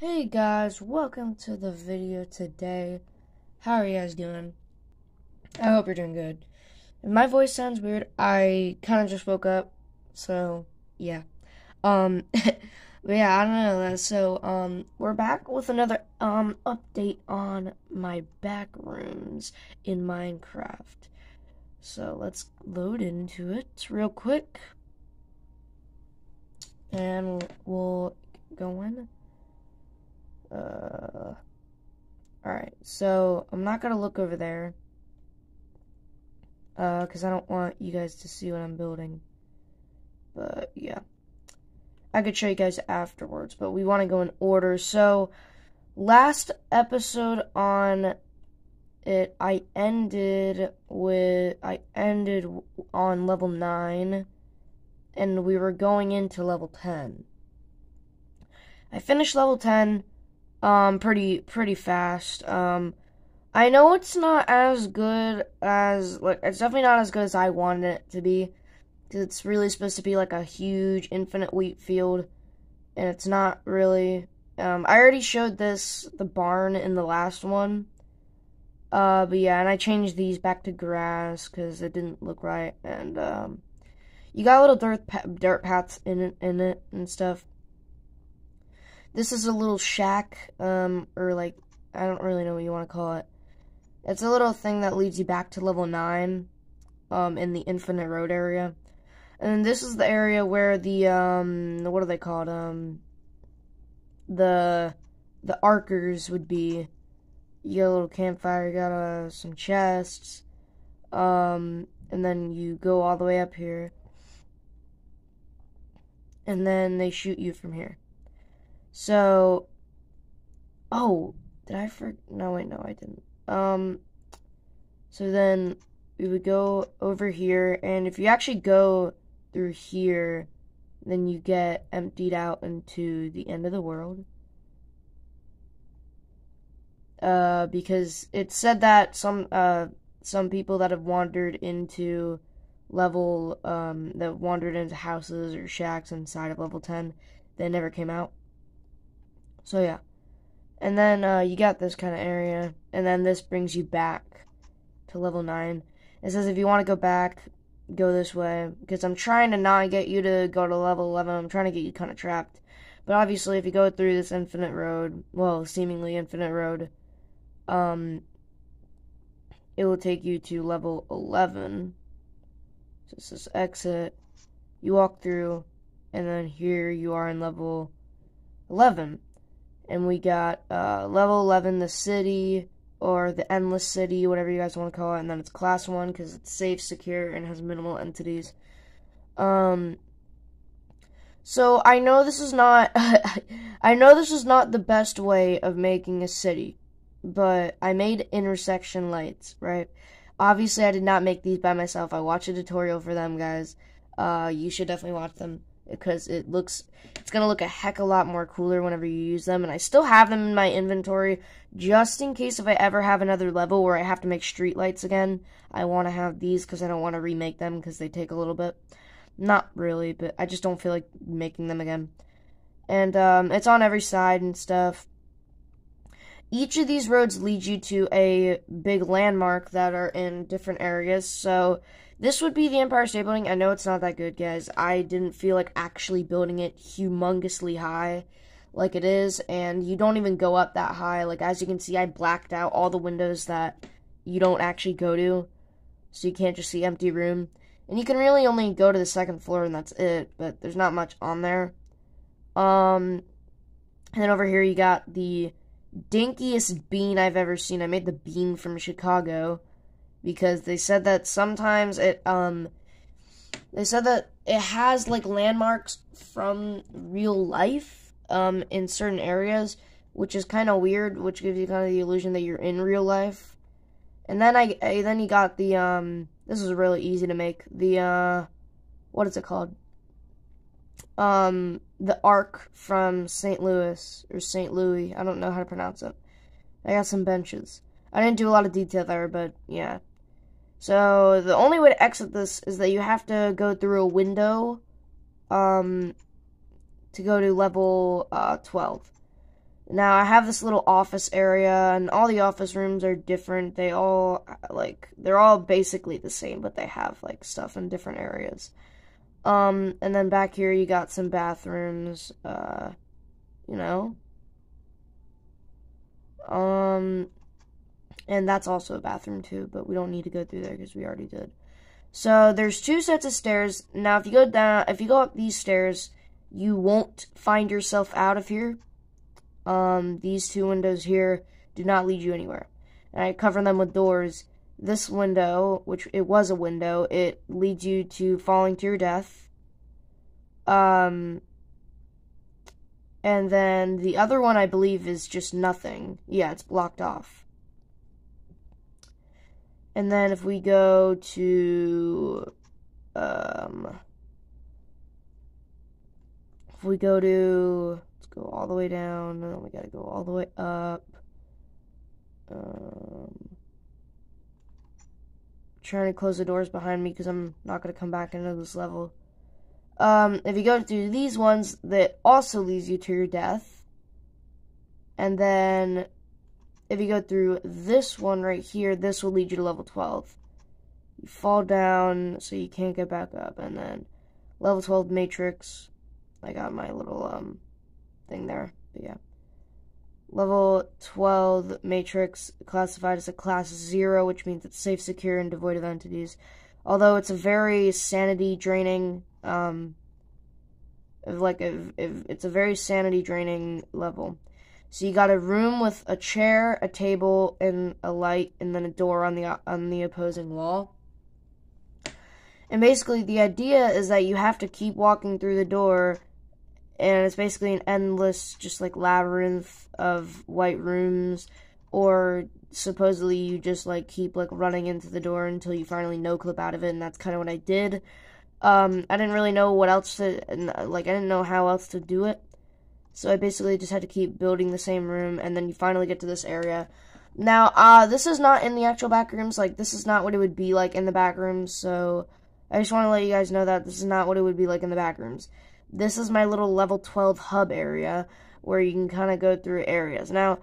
Hey guys, welcome to the video today. How are you guys doing? I hope you're doing good. If my voice sounds weird, I kind of just woke up, so yeah. But yeah, I don't know. We're back with another update on my backrooms in Minecraft. So let's load into it real quick, and we'll go in. Alright, so I'm not gonna look over there, because I don't want you guys to see what I'm building. But, yeah. I could show you guys afterwards, but we want to go in order. So, last episode on it, I ended on level 9, and we were going into level 10. I finished level 10, pretty fast. I know it's not as good as, it's definitely not as good as I wanted it to be, because it's really supposed to be, like, a huge infinite wheat field, and it's not really. I already showed the barn in the last one, but yeah, and I changed these back to grass, because it didn't look right, and, you got little dirt paths in it and stuff. This is a little shack, or like, I don't really know what you want to call it. It's a little thing that leads you back to level 9, in the Infinite Road area. And this is the area where the, what are they called? The archers would be. You got a little campfire, you got, some chests, and then you go all the way up here. And then they shoot you from here. So, oh, did I no, wait, no, I didn't. So then we would go over here, and if you actually go through here, then you get emptied out into the end of the world. Because it said that some people that have wandered into that wandered into houses or shacks inside of level 10, they never came out. So yeah, and then you got this kind of area, and then this brings you back to level 9. It says if you want to go back, go this way, because I'm trying to not get you to go to level 11. I'm trying to get you kind of trapped. But obviously, if you go through this infinite road, well, seemingly infinite road, it will take you to level 11. So this is exit. You walk through, and then here you are in level 11. And we got level 11, the city, or the endless city, whatever you guys want to call it. And then it's class 1 because it's safe, secure, and has minimal entities. So I know this is not, I know this is not the best way of making a city, but I made intersection lights, right? Obviously, I did not make these by myself. I watched a tutorial for them, guys. You should definitely watch them, because it's gonna look a heck of a lot more cooler whenever you use them, and I still have them in my inventory, just in case if I ever have another level where I have to make street lights again. I want to have these, because I don't want to remake them, because they take a little bit. Not really, but I just don't feel like making them again. And, it's on every side and stuff. Each of these roads leads you to a big landmark that are in different areas, so this would be the Empire State Building. I know it's not that good, guys. I didn't feel like actually building it humongously high like it is, and you don't even go up that high. Like, as you can see, I blacked out all the windows that you don't actually go to, so you can't just see empty room. And you can really only go to the 2nd floor, and that's it, but there's not much on there. And then over here you got the dinkiest bean I've ever seen. I made the bean from Chicago, because they said that sometimes it has, like, landmarks from real life, in certain areas, which is kind of weird, which gives you kind of the illusion that you're in real life. And then then you got the, this is really easy to make, the, what is it called? The Arc from St. Louis, or St. Louis, I don't know how to pronounce it. I got some benches. I didn't do a lot of detail there, but, yeah. So, the only way to exit this is that you have to go through a window, to go to level, 12. Now, I have this little office area, and all the office rooms are different. They're all basically the same, but they have, like, stuff in different areas. And then back here, you got some bathrooms, you know. And that's also a bathroom, too, but we don't need to go through there, because we already did. So, there's 2 sets of stairs. Now, if you go up these stairs, you won't find yourself out of here. These 2 windows here do not lead you anywhere. And I cover them with doors. This window, which it was a window, it leads you to falling to your death. And then the other one, I believe, is just nothing. Yeah, it's blocked off. And then if we go to, let's go all the way down, and then we gotta go all the way up. Trying to close the doors behind me because I'm not gonna come back into this level. If you go through these ones, that also leads you to your death. And then, if you go through this one right here, this will lead you to level 12. You fall down, so you can't get back up. And then, level 12 Matrix. I got my little, thing there. But yeah. Level 12 Matrix, classified as a class 0, which means it's safe, secure, and devoid of entities. Although it's a very sanity draining, it's a very sanity draining level. So you got a room with a chair, a table, and a light, and then a door on the opposing wall. And basically the idea is that you have to keep walking through the door, and it's basically an endless, just like labyrinth of white rooms, or supposedly you just like keep like running into the door until you finally no-clip out of it, and that's kind of what I did. I didn't really know what else to, I didn't know how else to do it. So I basically just had to keep building the same room, and then you finally get to this area. Now, this is not in the actual Backrooms, like, this is not what it would be like in the Backrooms, so I just want to let you guys know that this is not what it would be like in the Backrooms. This is my little level 12 hub area, where you can kind of go through areas. Now,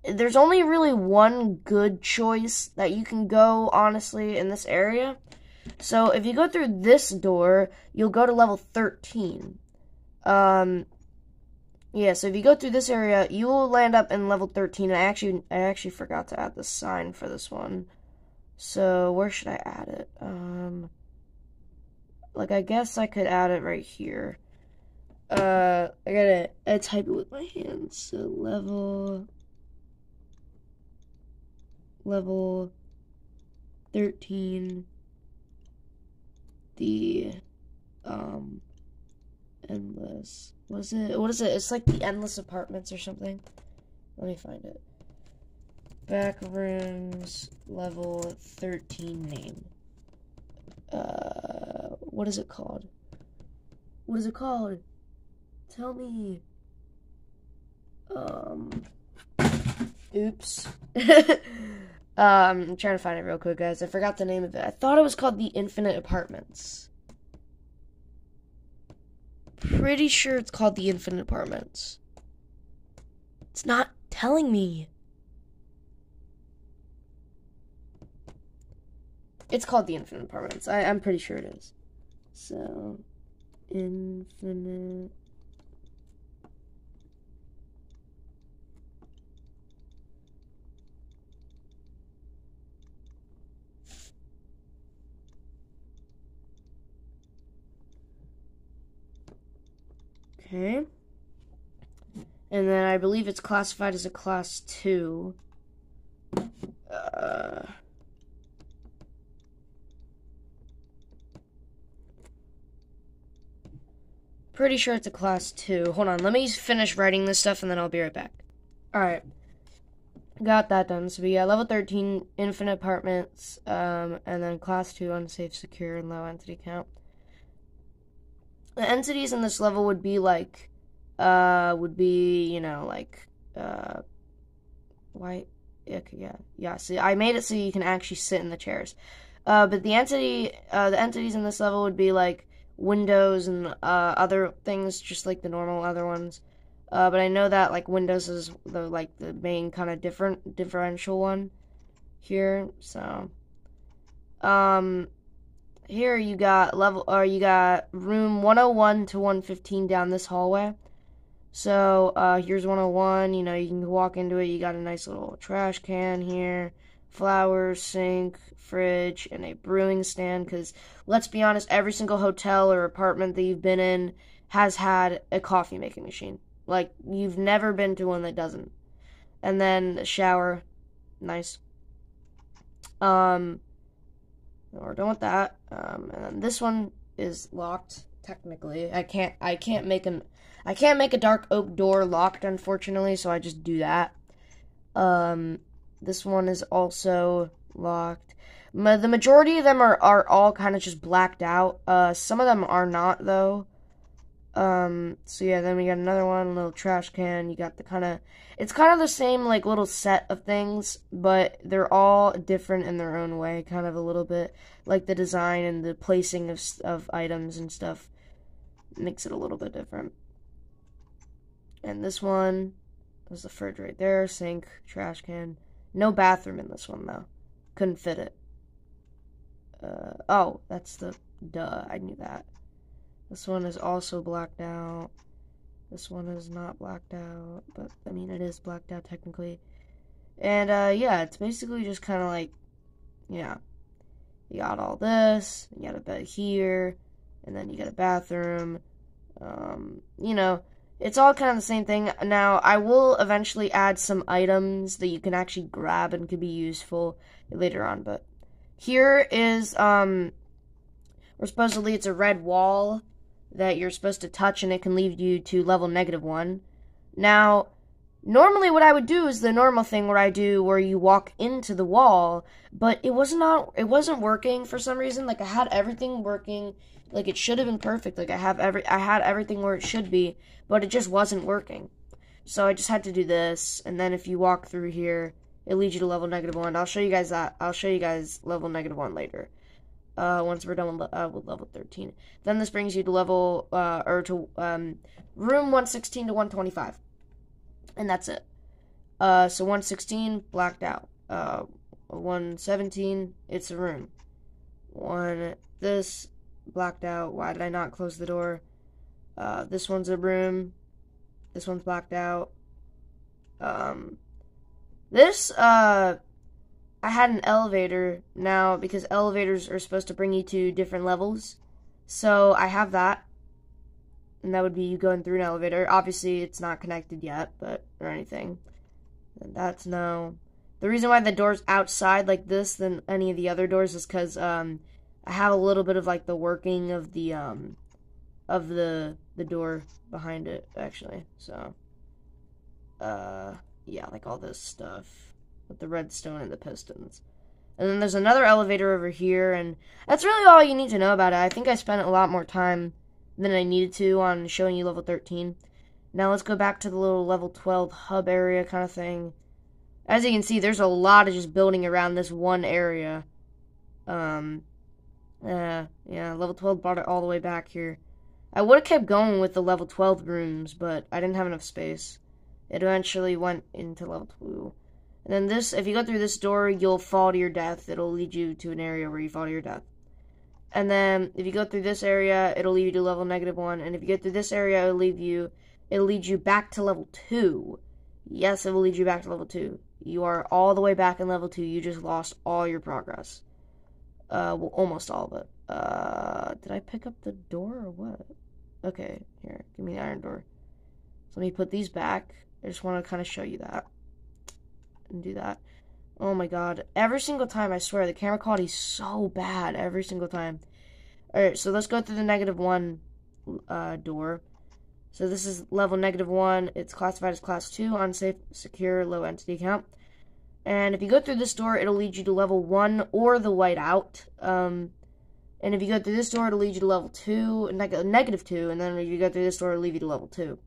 there's only really one good choice that you can go, honestly, in this area. So, if you go through this door, you'll go to level 13. Yeah, so if you go through this area, you will land up in level 13. I actually forgot to add the sign for this one. So, where should I add it? I guess I could add it right here. I gotta type it with my hands. So, level 13, the, endless, what is it? It's like the Endless Apartments or something. Let me find it. Backrooms, level 13 name. What is it called? What is it called? Tell me. Oops. I'm trying to find it real quick, guys. I forgot the name of it. I thought it was called the Infinite Apartments. Pretty sure it's called the Infinite Apartments. It's not telling me. It's called the Infinite Apartments. I'm pretty sure it is. So, Infinite. Okay. And then I believe it's classified as a class 2. Pretty sure it's a class 2. Hold on, let me finish writing this stuff and then I'll be right back. Alright. Got that done. So we got level 13, Infinite Apartments, and then class 2, unsafe, secure, and low entity count. The entities in this level would be white. Okay, yeah. See, I made it so you can actually sit in the chairs. But the entities in this level would be like windows and other things, just like the normal other ones. But I know that, like, Windows is the main kind of differential one here, so. Here you got you got room 101 to 115 down this hallway. So, here's 101, you know, you can walk into it, you got a nice little trash can here, flowers, sink, fridge, and a brewing stand, because, let's be honest, every single hotel or apartment that you've been in has had a coffee making machine. Like, you've never been to one that doesn't. And then the shower, nice. We're done with that. And then this one is locked, technically. I can't make a dark oak door locked, unfortunately, so I just do that. This one is also locked. The majority of them are all kind of just blacked out. Some of them are not, though. So yeah, then we got another one, a little trash can. You got it's kind of the same, like, little set of things, but they're all different in their own way, kind of a little bit. Like, the design and the placing of items and stuff makes it a little bit different. And this one, there's the fridge right there, sink, trash can. No bathroom in this one, though. Couldn't fit it. Oh, that's duh, I knew that. This one is also blacked out. This one is not blacked out, but, I mean, it is blacked out technically. And, yeah, it's basically just kind of like, yeah, you got all this, you got a bed here, and then you got a bathroom. You know, it's all kind of the same thing. Now, I will eventually add some items that you can actually grab and could be useful later on, but here is, or supposedly it's a red wall that you're supposed to touch, and it can lead you to level -1. Now, normally what I would do is the normal thing where you walk into the wall, but it wasn't working for some reason. Like, I had everything working, like, it should have been perfect. Like, I had everything where it should be, but it just wasn't working. So I just had to do this, and then if you walk through here, it leads you to level -1. I'll show you guys that. I'll show you guys level -1 later. Once we're done with level 13. Then this brings you to room 116 to 125. And that's it. So 116, blacked out. 117, it's a room. This, blacked out. Why did I not close the door? This one's a room. This one's blacked out. I had an elevator now, because elevators are supposed to bring you to different levels. So I have that. And that would be you going through an elevator. Obviously, it's not connected yet, or anything. And that's no. The reason why the door's outside like this than any of the other doors is because I have a little bit of, like, the working of the door behind it, actually. So, yeah, like all this stuff with the redstone and the pistons. And then there's another elevator over here, and that's really all you need to know about it. I think I spent a lot more time than I needed to on showing you level 13. Now let's go back to the little level 12 hub area kind of thing. As you can see, there's a lot of just building around this one area. Yeah, level 12 brought it all the way back here. I would have kept going with the level 12 rooms, but I didn't have enough space. It eventually went into level 2. And then if you go through this door, you'll fall to your death. It'll lead you to an area where you fall to your death. And then, if you go through this area, it'll lead you to level -1. And if you get through this area, it'll lead you back to level 2. Yes, it will lead you back to level 2. You are all the way back in level 2. You just lost all your progress. Well, almost all of it. Did I pick up the door or what? Okay, here, give me the iron door. So let me put these back. I just want to kind of show you that. And do that. Oh my god. Every single time, I swear, the camera quality is so bad. Every single time. Alright, so let's go through the -1 door. So this is level -1. It's classified as class 2, unsafe, secure, low entity count. And if you go through this door, it'll lead you to level 1 or the whiteout. And if you go through this door, it'll lead you to level 2, -2. And then if you go through this door, it'll lead you to level 2.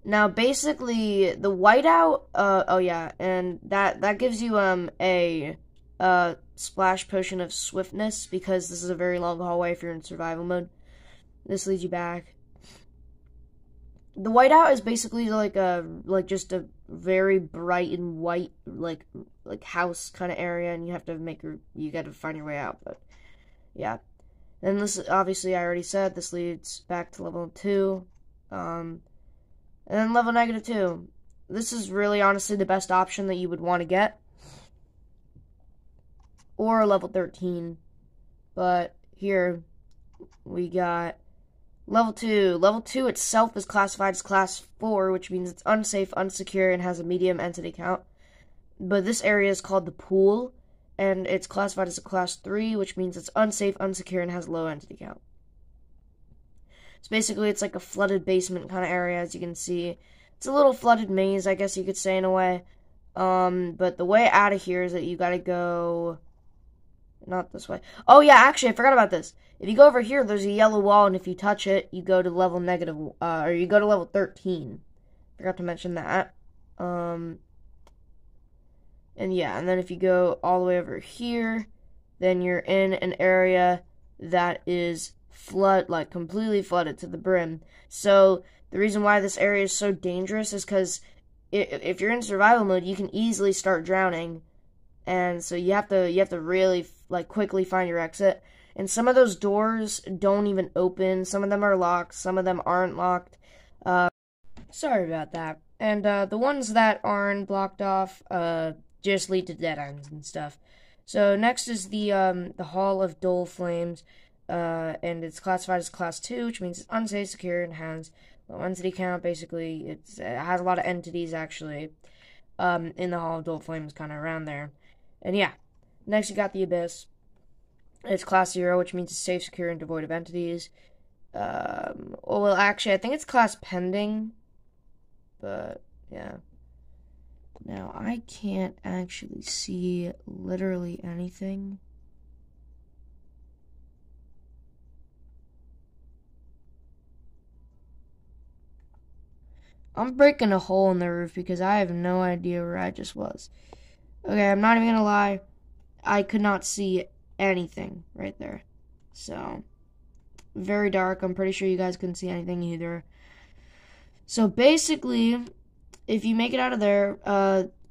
Now, basically, the whiteout, oh yeah, and that gives you, a splash potion of swiftness, because this is a very long hallway if you're in survival mode. This leads you back. the whiteout is basically like just a very bright and white like house kind of area, and you got to find your way out. But yeah, and this obviously I already said this leads back to level 2, and then level -2. This is really honestly the best option that you would want to get, or level 13. But here we got level 2. Level 2 itself is classified as class 4, which means it's unsafe, unsecure, and has a medium entity count. But this area is called the pool, and it's classified as a class 3, which means it's unsafe, unsecure, and has low entity count. So basically, it's like a flooded basement kind of area, as you can see. It's a little flooded maze, I guess you could say, in a way. But the way out of here is that you gotta go... Not this way. Oh, yeah, actually, I forgot about this. If you go over here, there's a yellow wall, and if you touch it, you go to level or you go to level 13. Forgot to mention that. And yeah, and then if you go all the way over here, then you're in an area that is completely flooded to the brim. So the reason why this area is so dangerous is because if you're in survival mode, you can easily start drowning, and so you have to really quickly find your exit. And some of those doors don't even open. Some of them are locked. Some of them aren't locked. Sorry about that. And the ones that aren't blocked off just lead to dead ends and stuff. So next is the Hall of Dull Flames, and it's classified as class 2, which means it's unsafe, secure, and has low entity count. Basically, it has a lot of entities actually in the Hall of Dull Flames, kind of around there. And yeah, next you got the Abyss. It's class 0, which means it's safe, secure, and devoid of entities. Well, actually, I think it's class pending. But, yeah. Now, I can't actually see literally anything. I'm breaking a hole in the roof because I have no idea where I just was. Okay, I'm not even gonna lie. I could not see anything right there. So, very dark. I'm pretty sure you guys couldn't see anything either. So basically, if you make it out of there,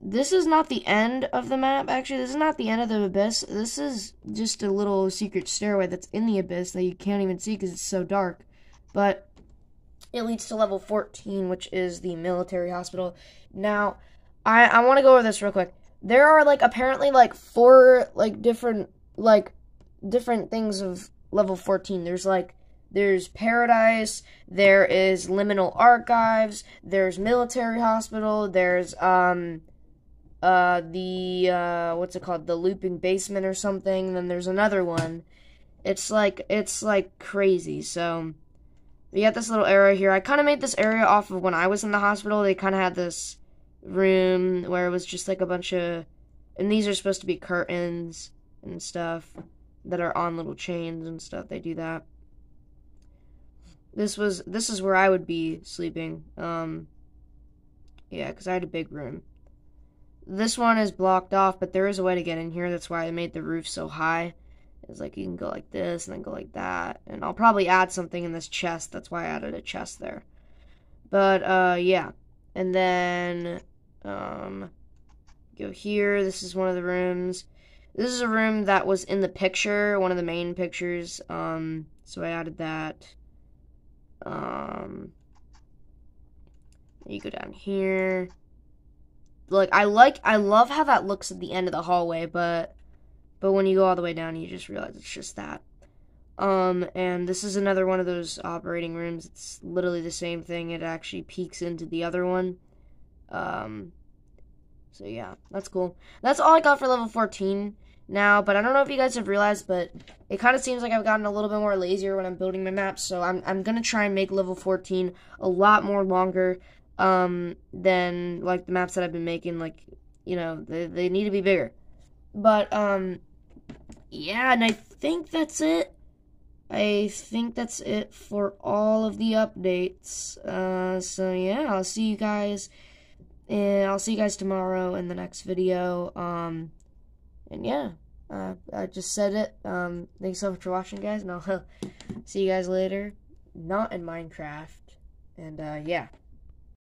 this is not the end of the map. Actually, this is not the end of the Abyss. This is just a little secret stairway that's in the Abyss that you can't even see because it's so dark. But it leads to level 14, which is the military hospital. Now, I want to go over this real quick. There are apparently 4 different things of level 14. There's Paradise, there is Liminal Archives, there's Military Hospital, there's what's it called, the Looping Basement or something. Then there's another one. It's crazy. So we got this little area here. I kind of made this area off of when I was in the hospital. They kind of had this room where it was just a bunch of, and these are supposed to be curtains and stuff that are on little chains and stuff. They do that. This is where I would be sleeping. Yeah, because I had a big room. This one is blocked off, but there is a way to get in here. That's why I made the roof so high. It's you can go like this and then go like that. And I'll probably add something in this chest. That's why I added a chest there. But, yeah. And then, go here. This is one of the rooms. This is a room that was in the picture, one of the main pictures. So I added that. You go down here. I love how that looks at the end of the hallway, but when you go all the way down, you just realize it's just that. And this is another one of those operating rooms. It's literally the same thing. It actually peeks into the other one. So yeah, that's cool. That's all I got for level 14 now, but I don't know if you guys have realized, but it kind of seems like I've gotten a little bit more lazier when I'm building my maps, so I'm gonna try and make level 14 a lot more longer, than, the maps that I've been making. They need to be bigger. But, yeah, and I think that's it. I think that's it for all of the updates. So yeah, I'll see you guys tomorrow in the next video. And yeah, I just said it. Thanks so much for watching, guys, and I'll see you guys later. Not in Minecraft. And yeah.